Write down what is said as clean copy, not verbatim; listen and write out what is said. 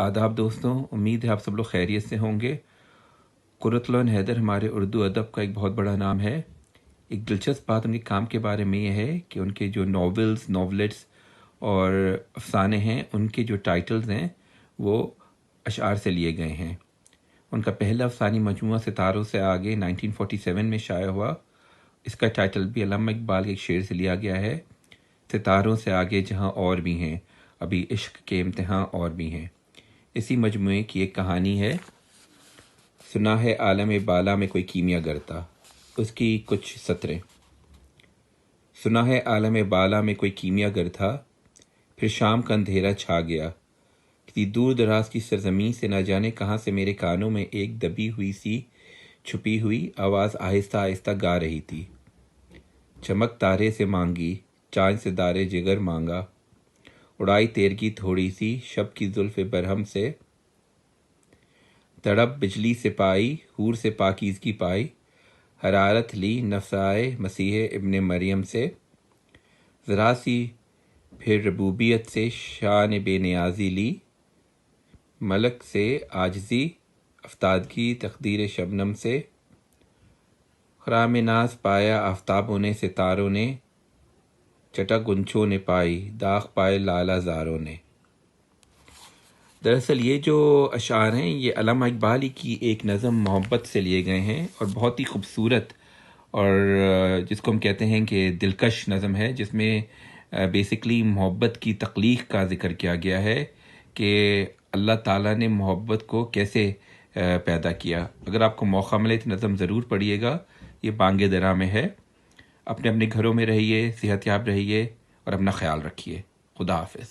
आदाब दोस्तों, उम्मीद है आप सब लोग खैरियत से होंगे। कुर्रतुल ऐन हैदर हमारे उर्दू अदब का एक बहुत बड़ा नाम है। एक दिलचस्प बात उनके काम के बारे में यह है कि उनके जो नॉवेल्स, नॉवलेट्स और अफसाने हैं, उनके जो टाइटल्स हैं वो अशआर से लिए गए हैं। उनका पहला अफसानी मजमूआ सितारों से आगे 1947 में शाया हुआ। इसका टाइटल भी अल्लामा इकबाल के एक शेर से लिया गया है, सितारों से आगे जहाँ और भी हैं, अभी इश्क के इम्तिहान और भी हैं। इसी मजमूए की एक कहानी है, सुना है आलम बाला में कोई कीमियागर था। उसकी कुछ सतरें। सुना है आलम बाला में कोई कीमियागर था, फिर शाम का अंधेरा छा गया। किसी दूर दराज की सरजमीन से न जाने कहाँ से मेरे कानों में एक दबी हुई सी छुपी हुई आवाज़ आहिस्ता आहिस्ता गा रही थी। चमक तारे से मांगी, चांद से दारे जिगर मांगा, उड़ाई तेरगी थोड़ी सी शब की जुल्फ़े बरहम से, तड़प बिजली से पाई, हूर से पाकीज़गी पाई, हरारत ली नफ़्साए मसीह इब्ने मरियम से, ज़रा सी फिर रबूबियत से शान बेनियाजी ली, मलक से आजजी अफ्तादगी तकदीर शबनम से, खराम नाज पाया आफ्ताबों ने सितारों ने, चटक गुंचों ने पाई दाग पाए लाला ज़ारों ने। दरअसल ये जो अशार हैं ये अल्लामा इकबाल की एक नज़म मोहब्बत से लिए गए हैं और बहुत ही खूबसूरत और जिसको हम कहते हैं कि दिलकश नज़म है, जिसमें बेसिकली मोहब्बत की तख्लीक का ज़िक्र किया गया है कि अल्लाह ताला ने मोहब्बत को कैसे पैदा किया। अगर आपको मौका मिले तो नज़म ज़रूर पढ़िएगा, ये बांगे दरा में है। अपने अपने घरों में रहिए, सेहतयाब रहिए और अपना ख्याल रखिए। खुदा हाफिज़।